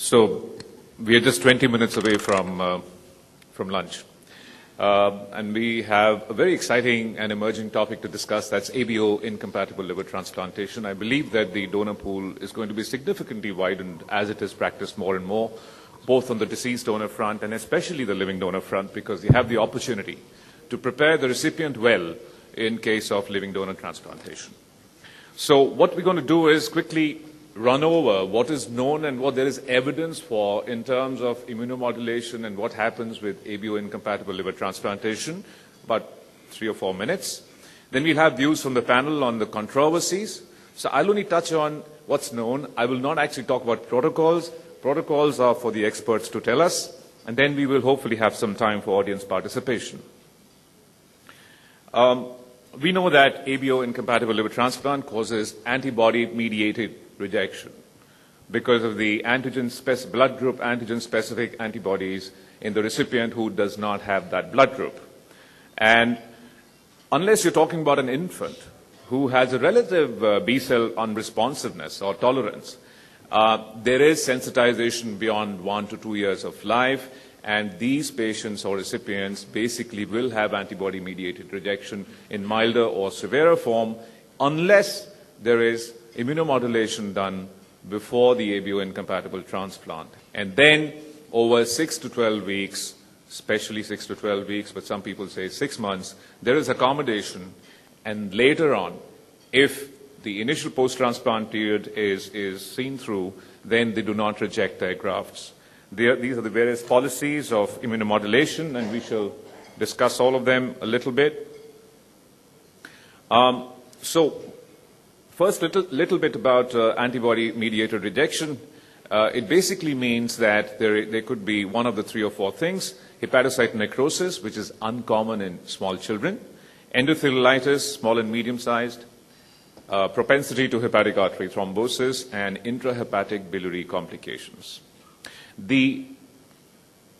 So we are just 20 minutes away from lunch. And we have a very exciting and emerging topic to discuss. That's ABO-incompatible liver transplantation. I believe that the donor pool is going to be significantly widened as it is practiced more and more, both on the deceased donor front and especially the living donor front, because you have the opportunity to prepare the recipient well in case of living donor transplantation. So what we're going to do is quickly run over what is known and what there is evidence for in terms of immunomodulation and what happens with ABO-incompatible liver transplantation, about 3 or 4 minutes. Then we'll have views from the panel on the controversies. So I'll only touch on what's known. I will not actually talk about protocols. Protocols are for the experts to tell us, and then we will hopefully have some time for audience participation. We know that ABO-incompatible liver transplant causes antibody-mediated rejection because of the blood group antigen-specific antibodies in the recipient who does not have that blood group. And unless you're talking about an infant who has a relative B-cell unresponsiveness or tolerance, there is sensitization beyond 1 to 2 years of life, and these patients or recipients basically will have antibody-mediated rejection in milder or severer form unless there is immunomodulation done before the ABO-incompatible transplant. And then over 6 to 12 weeks, especially 6 to 12 weeks, but some people say 6 months, there is accommodation. And later on, if the initial post-transplant period is seen through, then they do not reject their grafts. These are the various policies of immunomodulation, and we shall discuss all of them a little bit. So first, little bit about antibody-mediated rejection. It basically means that there could be one of the 3 or 4 things: hepatocyte necrosis, which is uncommon in small children; endotheliitis, small and medium-sized; propensity to hepatic artery thrombosis; and intrahepatic biliary complications. The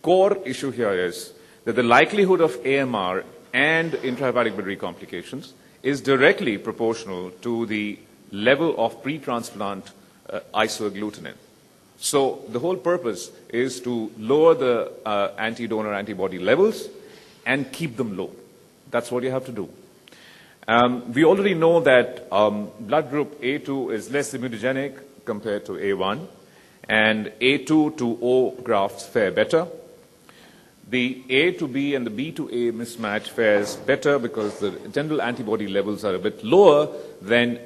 core issue here is that the likelihood of AMR and intrahepatic biliary complications is directly proportional to the level of pre-transplant isoagglutinin. So the whole purpose is to lower the anti-donor antibody levels and keep them low. That's what you have to do. We already know that blood group A2 is less immunogenic compared to A1, and A2 to O grafts fare better. The A to B and the B to A mismatch fares better because the general antibody levels are a bit lower than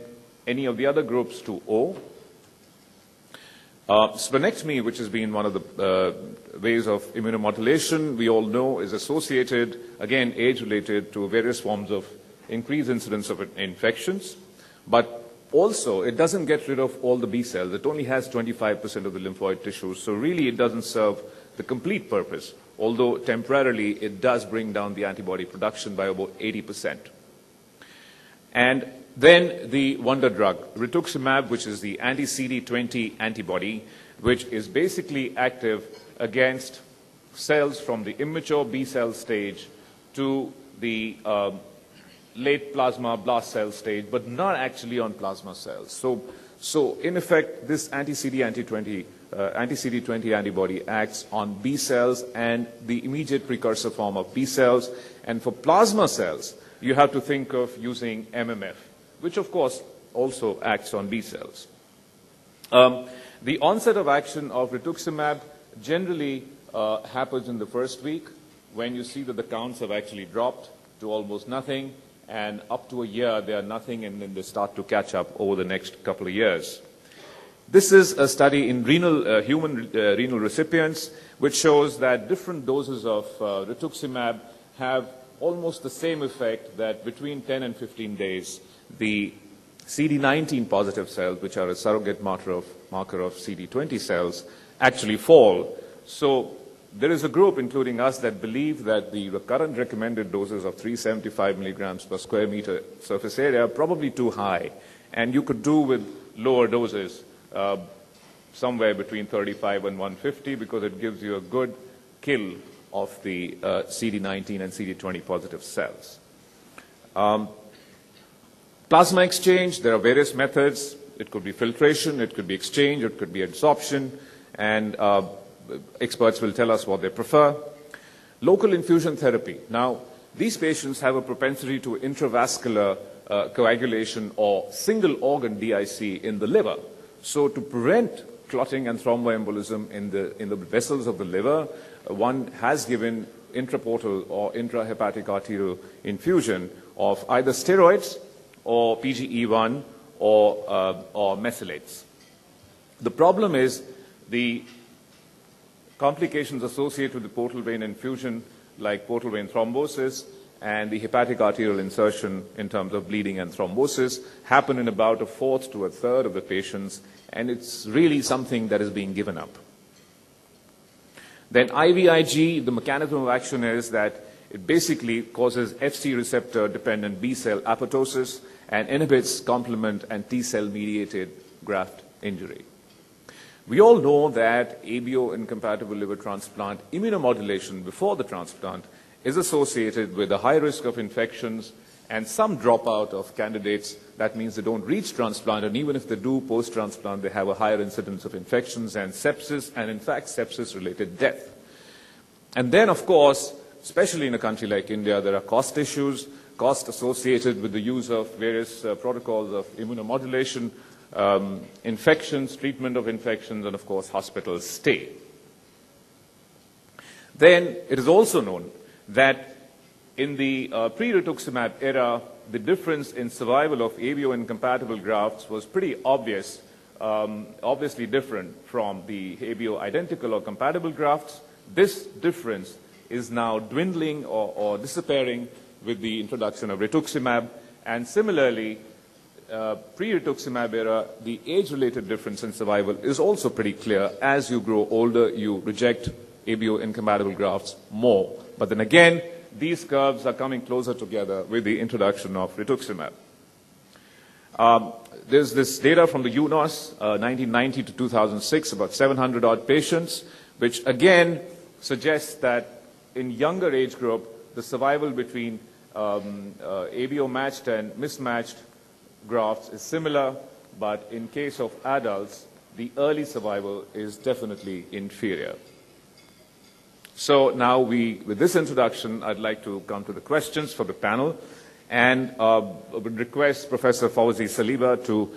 any of the other groups to O. Splenectomy, which has been one of the ways of immunomodulation, we all know is associated, again, age-related, to various forms of increased incidence of infections. But also, it doesn't get rid of all the B cells. It only has 25% of the lymphoid tissues. So really, it doesn't serve the complete purpose, although temporarily it does bring down the antibody production by about 80%. And then the wonder drug, rituximab, which is the anti-CD20 antibody, which is basically active against cells from the immature B cell stage to the late plasma blast cell stage, but not actually on plasma cells. So in effect, this anti-CD20 antibody acts on B cells and the immediate precursor form of B cells. And for plasma cells, you have to think of using MMF, which of course also acts on B cells. The onset of action of rituximab generally happens in the first week when you see that the counts have actually dropped to almost nothing, and up to a year they are nothing, and then they start to catch up over the next couple of years. This is a study in human renal recipients, which shows that different doses of rituximab have almost the same effect, that between 10 and 15 days, the CD19 positive cells, which are a surrogate marker of CD20 cells, actually fall. So there is a group, including us, that believe that the current recommended doses of 375 milligrams per square meter surface area are probably too high. And you could do with lower doses, somewhere between 35 and 150, because it gives you a good kill of the CD19 and CD20 positive cells. Plasma exchange, there are various methods. It could be filtration, it could be exchange, it could be adsorption. and experts will tell us what they prefer. Local infusion therapy. Now, these patients have a propensity to intravascular coagulation or single organ DIC in the liver. So to prevent clotting and thromboembolism in the vessels of the liver, one has given intraportal or intrahepatic arterial infusion of either steroids or PGE1 or methylates. The problem is the complications associated with the portal vein infusion, like portal vein thrombosis and the hepatic arterial insertion in terms of bleeding and thrombosis, happen in about a fourth to a third of the patients, and it's really something that is being given up. Then IVIG, the mechanism of action is that it basically causes FC receptor dependent B cell apoptosis and inhibits complement and T cell mediated graft injury. We all know that ABO incompatible liver transplant immunomodulation before the transplant is associated with a high risk of infections and some dropout of candidates. That means they don't reach transplant, and even if they do post-transplant, they have a higher incidence of infections and sepsis, and in fact sepsis-related death. And then, of course, especially in a country like India, there are cost issues, cost associated with the use of various protocols of immunomodulation, infections, treatment of infections, and of course hospital stay. Then it is also known that in the pre-rituximab era, the difference in survival of ABO incompatible grafts was pretty obvious, obviously different from the ABO identical or compatible grafts. This difference is now dwindling or disappearing with the introduction of rituximab, and similarly, pre-rituximab era, the age-related difference in survival is also pretty clear. As you grow older, you reject ABO incompatible grafts more. But then again, these curves are coming closer together with the introduction of rituximab. There's this data from the UNOS, 1990 to 2006, about 700 odd patients, which again suggests that in younger age group, the survival between ABO matched and mismatched grafts is similar, but in case of adults, the early survival is definitely inferior. So now with this introduction, I'd like to come to the questions for the panel, and would request Professor Fawzi Saliba to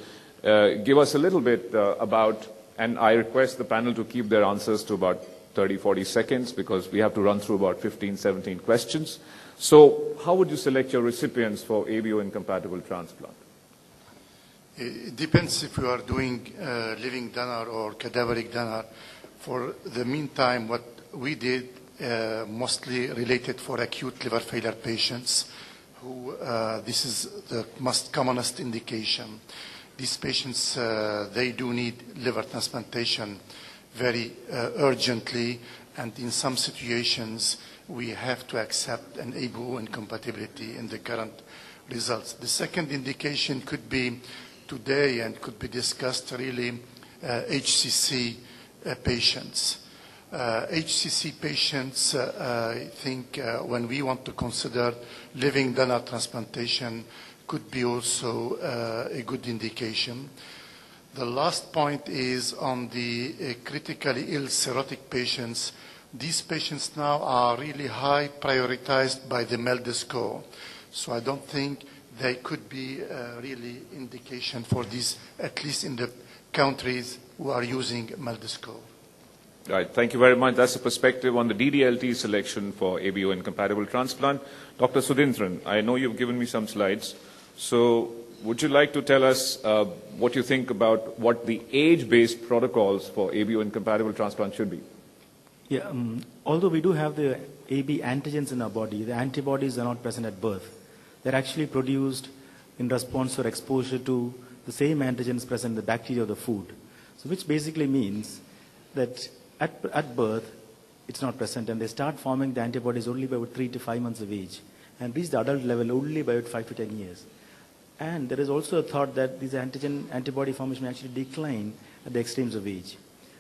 give us a little bit about, and I request the panel to keep their answers to about 30-40 seconds, because we have to run through about 15-17 questions. So how would you select your recipients for ABO incompatible transplant? It depends if you are doing living donor or cadaveric donor. For the meantime, what we did mostly related for acute liver failure patients who this is the most commonest indication. These patients, they do need liver transplantation very urgently, and in some situations we have to accept an ABO incompatibility in the current results. The second indication could be today and could be discussed really HCC patients. HCC patients, I think when we want to consider living donor transplantation could be also a good indication. The last point is on the critically ill cirrhotic patients. These patients now are really high prioritized by the MELD score. So I don't think they could be really indication for these, at least in the countries who are using MELD score. Right. Thank you very much. That's a perspective on the DDLT selection for ABO incompatible transplant. Dr. Sudhindran, I know you've given me some slides. So would you like to tell us what you think about what the age-based protocols for ABO incompatible transplant should be? Yeah, although we do have the AB antigens in our body, the antibodies are not present at birth. They're actually produced in response or exposure to the same antigens present in the bacteria of the food. So which basically means that at birth, it's not present, and they start forming the antibodies only by about 3 to 5 months of age, and reach the adult level only by about 5 to 10 years. And there is also a thought that these antibody formation may actually decline at the extremes of age.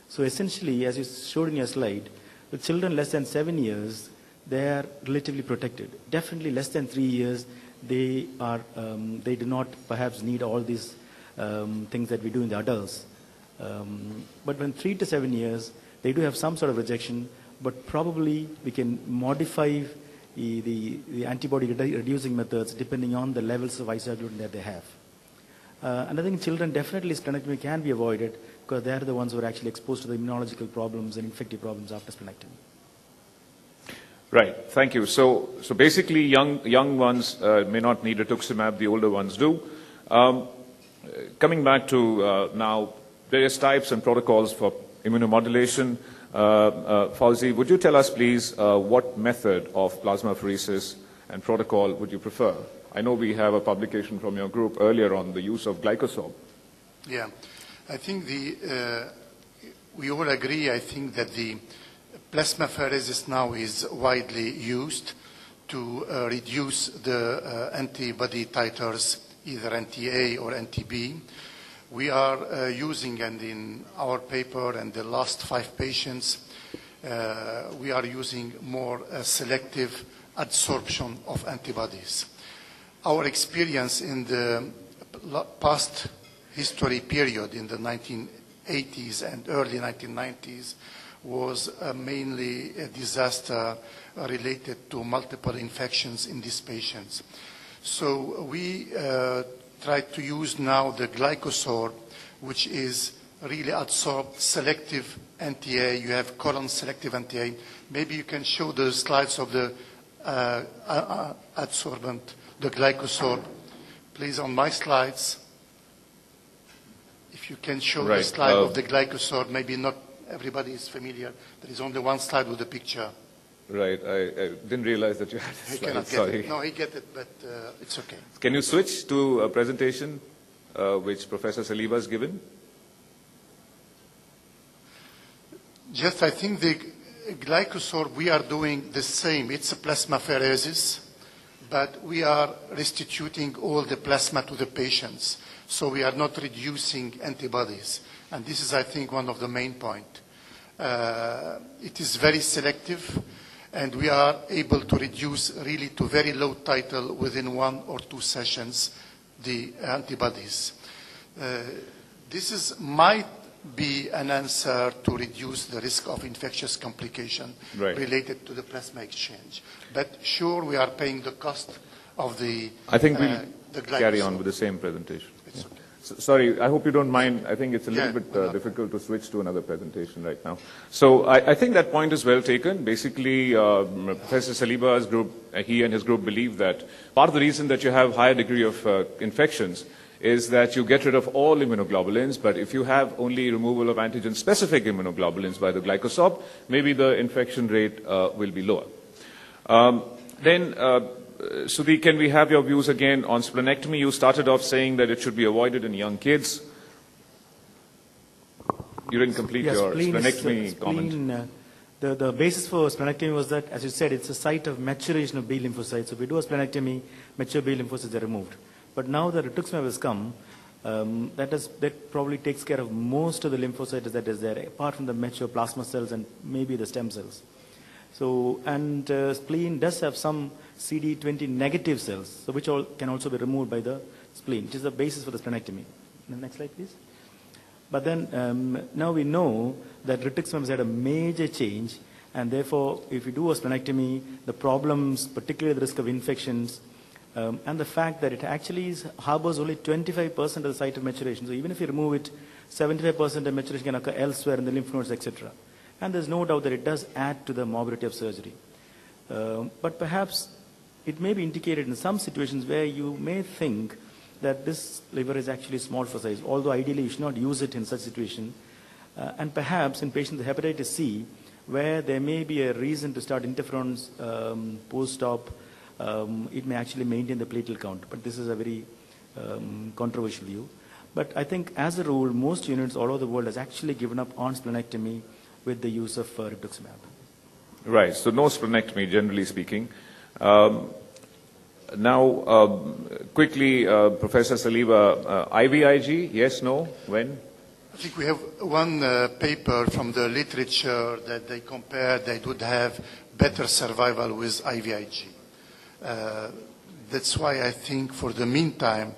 So essentially, as you showed in your slide, with children less than 7 years, they are relatively protected. Definitely less than 3 years, they do not perhaps need all these things that we do in the adults. But when 3 to 7 years, they do have some sort of rejection, but probably we can modify the antibody reducing methods depending on the levels of isoglutin that they have. And I think children definitely splenectomy can be avoided because they are the ones who are actually exposed to the immunological problems and infective problems after splenectomy. Right. Thank you. So basically, young ones may not need rituximab; the older ones do. Coming back to now various types and protocols for immunomodulation, Fauzi, would you tell us, please, what method of plasmapheresis and protocol would you prefer? I know we have a publication from your group earlier on the use of glycosorb. Yeah, I think we all agree. I think that the plasmapheresis now is widely used to reduce the antibody titers, either anti-A or anti-B. We are using, and in our paper and the last 5 patients, we are using more selective adsorption of antibodies. Our experience in the past history period in the 1980s and early 1990s was mainly a disaster related to multiple infections in these patients. So we try to use now the glycosorb, which is really adsorbed selective anti-A. You have colon selective anti-A. Maybe you can show the slides of the adsorbent, the glycosorb. Please, on my slides, if you can show the slide of the glycosorb, maybe not everybody is familiar. There is only one slide with the picture. Right. I didn't realize that you had a slide. He cannot get Sorry. it. No, he get it, but it's okay. Can you switch to a presentation which Professor Saliba has given? Just, I think the glycosorb, we are doing the same. It's a plasmapheresis, but we are restituting all the plasma to the patients. So we are not reducing antibodies. And this is, I think, one of the main points. It is very selective, and we are able to reduce really to very low titer within 1 or 2 sessions the antibodies. This might be an answer to reduce the risk of infectious complication related to the plasma exchange. But sure, we are paying the cost of the I think we'll carry on with the same presentation. It's okay. Sorry, I hope you don't mind. I think it's a little bit difficult to switch to another presentation right now. So I think that point is well taken. Basically, Professor Saliba's group, he and his group believe that part of the reason that you have higher degree of infections is that you get rid of all immunoglobulins, but if you have only removal of antigen-specific immunoglobulins by the glycosorb, maybe the infection rate will be lower. Sudhi, can we have your views again on splenectomy? You started off saying that it should be avoided in young kids. You didn't complete your splenectomy comment. The basis for splenectomy was that, as you said, it's a site of maturation of B lymphocytes. So if we do a splenectomy, mature B lymphocytes are removed. But now that rituximab has come, that probably takes care of most of the lymphocytes that is there, apart from the mature plasma cells and maybe the stem cells. So, and spleen does have some CD20 negative cells, so which can also be removed by the spleen, which is the basis for the splenectomy. Next slide, please. But then now we know that rituximab has had a major change, and therefore, if you do a splenectomy, the problems, particularly the risk of infections, and the fact that it actually harbors only 25% of the site of maturation. So even if you remove it, 75% of maturation can occur elsewhere in the lymph nodes, etc. And there's no doubt that it does add to the morbidity of surgery. But perhaps it may be indicated in some situations where you may think that this liver is actually small for size, although ideally you should not use it in such situation. And perhaps in patients with hepatitis C, where there may be a reason to start interferons post-op, it may actually maintain the platelet count. But this is a very controversial view. But I think as a rule, most units all over the world has actually given up on splenectomy with the use of rituximab. Right, so no splenectomy, generally speaking. Now, quickly, Professor Saliba, IVIG, yes, no, when? I think we have one paper from the literature that they compared they would have better survival with IVIG. That's why I think for the meantime,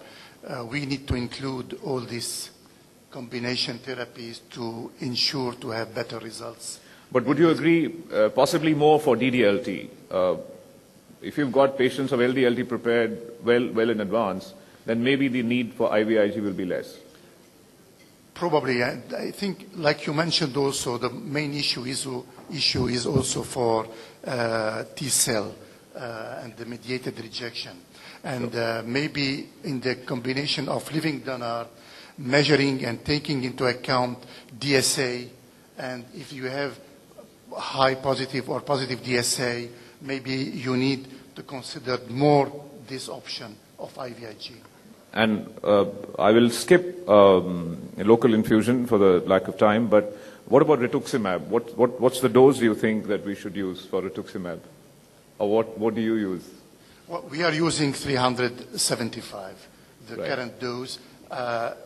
we need to include all these combination therapies to ensure to have better results. But would you agree, possibly more for DDLT? If you've got patients of LDLT prepared well in advance, then maybe the need for IVIG will be less. Probably, I think, like you mentioned also, the main issue is also for T-cell and the mediated rejection. And maybe in the combination of living donor, measuring and taking into account DSA, and if you have high positive or positive DSA, maybe you need to consider more this option of IVIG. And I will skip local infusion for the lack of time, but what about rituximab? What's the dose you think that we should use for rituximab? Or what do you use? Well, we are using 375, the Right. current dose,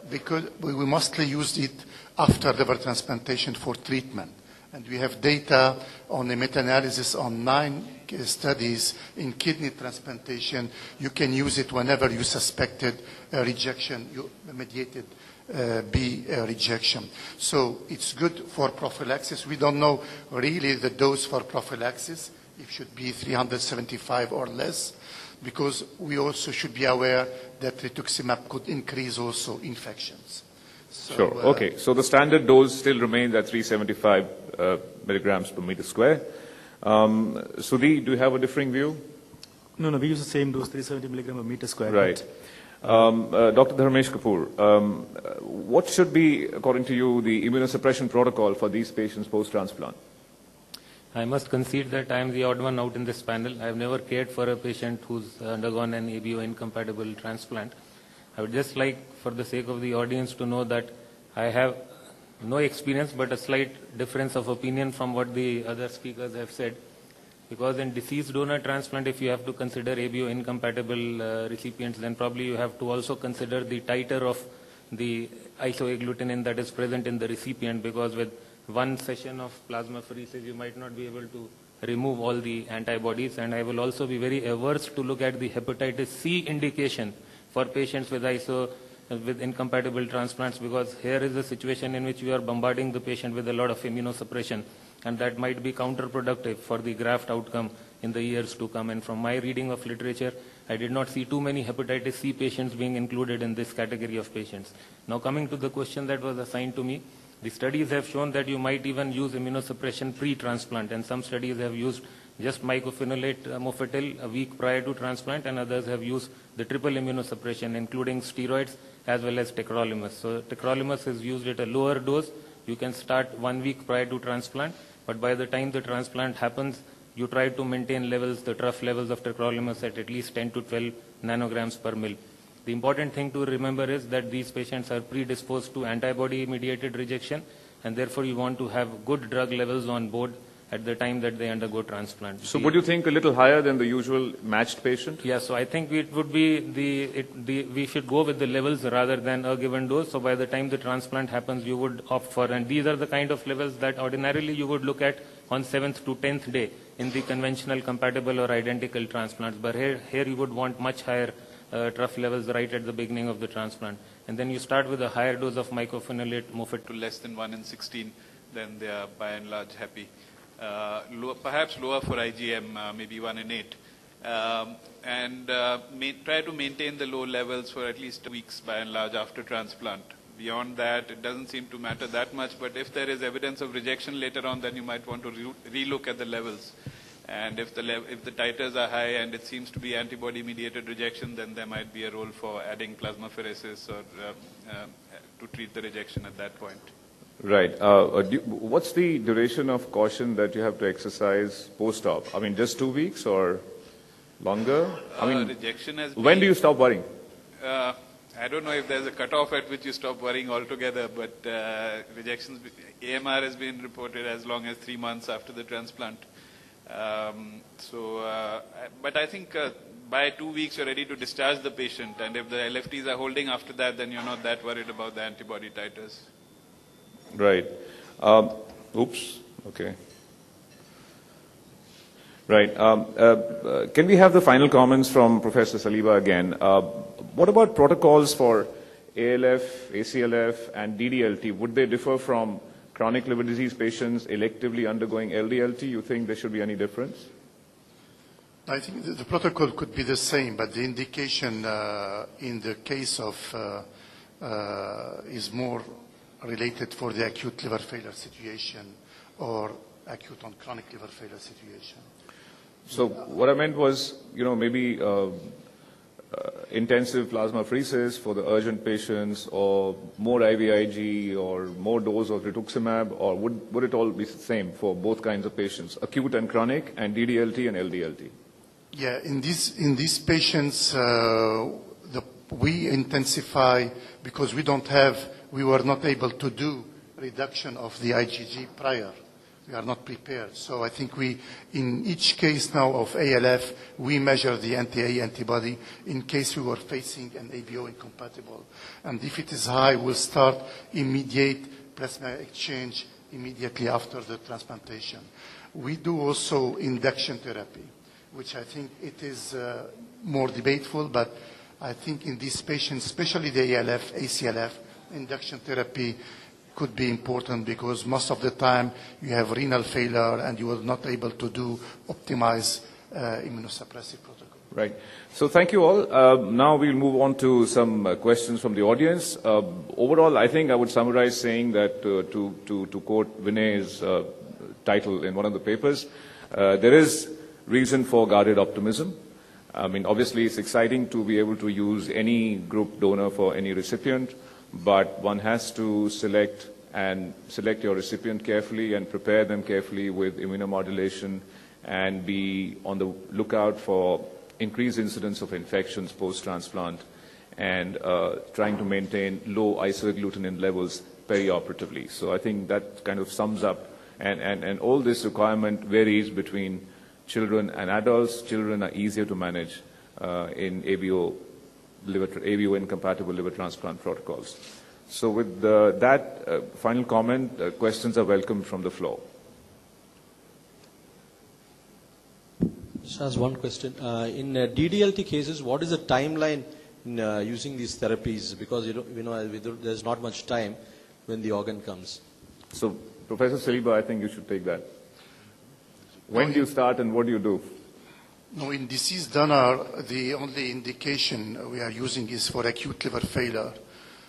because we mostly use it after liver transplantation for treatment. And we have data on a meta-analysis on 9 studies in kidney transplantation. You can use it whenever you suspected a rejection, mediated B rejection. So it's good for prophylaxis. We don't know really the dose for prophylaxis. It should be 375 or less, because we also should be aware that rituximab could increase also infections. So, Sure. Okay. So the standard dose still remains at 375 milligrams per meter square. Sudhi, do you have a differing view? No, we use the same dose, 370 milligram per meter square. Right. Dr. Dharmesh Kapoor, what should be, according to you, the immunosuppression protocol for these patients post-transplant? I must concede that I am the odd one out in this panel. I have never cared for a patient who's undergone an ABO-incompatible transplant. I would just like, for the sake of the audience, to know that I have no experience but a slight difference of opinion from what the other speakers have said. Because in deceased donor transplant, if you have to consider ABO-incompatible recipients, then probably you have to also consider the titer of the isoagglutinin that is present in the recipient, because with one session of plasmapheresis, you might not be able to remove all the antibodies. And I will also be very averse to look at the hepatitis C indication for patients with incompatible transplants, because here is a situation in which you are bombarding the patient with a lot of immunosuppression, and that might be counterproductive for the graft outcome in the years to come. And from my reading of literature, I did not see too many hepatitis C patients being included in this category of patients. Now, coming to the question that was assigned to me, the studies have shown that you might even use immunosuppression pre-transplant, and some studies have used just mycophenolate mofetil a week prior to transplant, and others have used the triple immunosuppression, including steroids as well as tacrolimus. So tacrolimus is used at a lower dose. You can start 1 week prior to transplant, but by the time the transplant happens, you try to maintain levels, the trough levels of tacrolimus at least 10 to 12 nanograms per mil. The important thing to remember is that these patients are predisposed to antibody-mediated rejection, and therefore you want to have good drug levels on board at the time that they undergo transplant. So would you think a little higher than the usual matched patient? Yeah, so I think it would be we should go with the levels rather than a given dose. So by the time the transplant happens, you would opt for, and these are the kind of levels that ordinarily you would look at on 7th to 10th day in the conventional compatible or identical transplants. But here you would want much higher trough levels right at the beginning of the transplant. And then you start with a higher dose of mycophenolate mofetil. To less than 1 in 16, then they are by and large happy. Perhaps lower for IgM, maybe 1 in 8. Try to maintain the low levels for at least weeks by and large after transplant. Beyond that, it doesn't seem to matter that much, but if there is evidence of rejection later on, then you might want to relook at the levels. And if the titers are high and it seems to be antibody-mediated rejection, then there might be a role for adding plasmapheresis or to treat the rejection at that point. Right. What's the duration of caution that you have to exercise post-op? I mean, just 2 weeks or longer? I mean, rejection has when do you stop worrying? I don't know if there's a cutoff at which you stop worrying altogether, but rejections, AMR has been reported as long as 3 months after the transplant. But I think by 2 weeks you're ready to discharge the patient, and if the LFTs are holding after that, then you're not that worried about the antibody titers. Right. Oops. Okay. Right. Can we have the final comments from Professor Saliba again? What about protocols for ALF, ACLF, and DDLT, would they differ from chronic liver disease patients electively undergoing LDLT? You think there should be any difference? I think the protocol could be the same, but the indication in the case of is more related for the acute liver failure situation or acute on chronic liver failure situation. So what I meant was, maybe intensive plasmapheresis for the urgent patients, or more IVIG, or more dose of rituximab, or would it all be the same for both kinds of patients, acute and chronic, and DDLT and LDLT? Yeah, in these patients, we intensify because we were not able to do reduction of the IgG prior. We are not prepared. So I think in each case now of ALF, we measure the anti-A antibody in case we were facing an ABO incompatible. And if it is high, we'll start immediate plasma exchange immediately after the transplantation. We do also induction therapy, which I think it is more debatable, but I think in these patients, especially the ALF, ACLF, induction therapy could be important because most of the time you have renal failure and you are not able to do optimized immunosuppressive protocol. Right. So thank you all. Now we'll move on to some questions from the audience. Overall, I think I would summarize saying that, to quote Vinay's title in one of the papers, there is reason for guarded optimism. I mean, obviously it's exciting to be able to use any group donor for any recipient, but one has to select your recipient carefully and prepare them carefully with immunomodulation and be on the lookout for increased incidence of infections post-transplant and trying to maintain low isoagglutinin levels perioperatively. So I think that kind of sums up, and all this requirement varies between children and adults. Children are easier to manage in ABO incompatible liver transplant protocols. So with that final comment, questions are welcome from the floor. Just ask one question. In DDLT cases, what is the timeline in using these therapies? Because there's not much time when the organ comes. So Professor Saliba, I think you should take that. When do you start and what do you do? No, in deceased donor, the only indication we are using is for acute liver failure.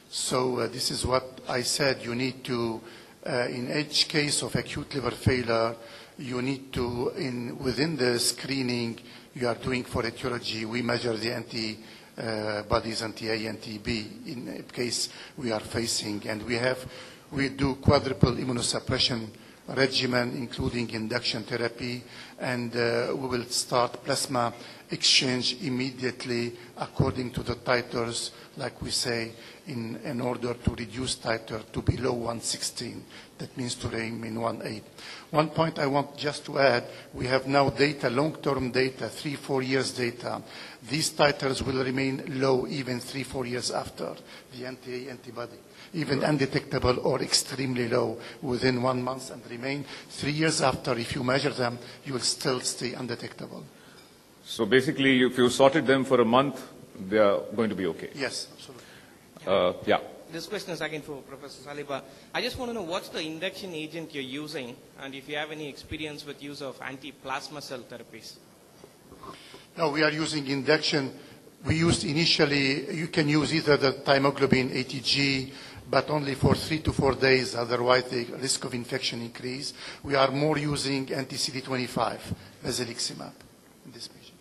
So this is what I said. You need to, in each case of acute liver failure, you need to, within the screening you are doing for etiology, we measure the antibodies, anti-A, anti-B, in case we are facing. And we do quadruple immunosuppression regimen, including induction therapy, and we will start plasma exchange immediately according to the titers, like we say, in order to reduce titer to below 116. That means to remain 1.8. One point I want just to add, we have now data, long-term data, 3-4 years data. These titers will remain low even 3-4 years after the anti-A antibody, even undetectable or extremely low within 1 month, and remain 3 years after. If you measure them, you will still stay undetectable. So basically, if you sorted them for a month, they are going to be okay. Yes, absolutely. Yeah. This question is again for Professor Saliba. I just want to know what's the induction agent you're using, and if you have any experience with use of anti-plasma cell therapies. No, we are using induction. We used initially, you can use either the thymoglobin ATG, but only for 3 to 4 days, otherwise the risk of infection increase. We are more using anti-CD25, basiliximab, in this patient.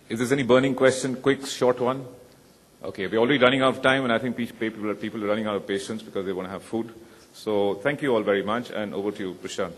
If there's any burning question, quick, short one. Okay, we're already running out of time, and I think people are running out of patience because they want to have food. So thank you all very much, and over to you, Prashant.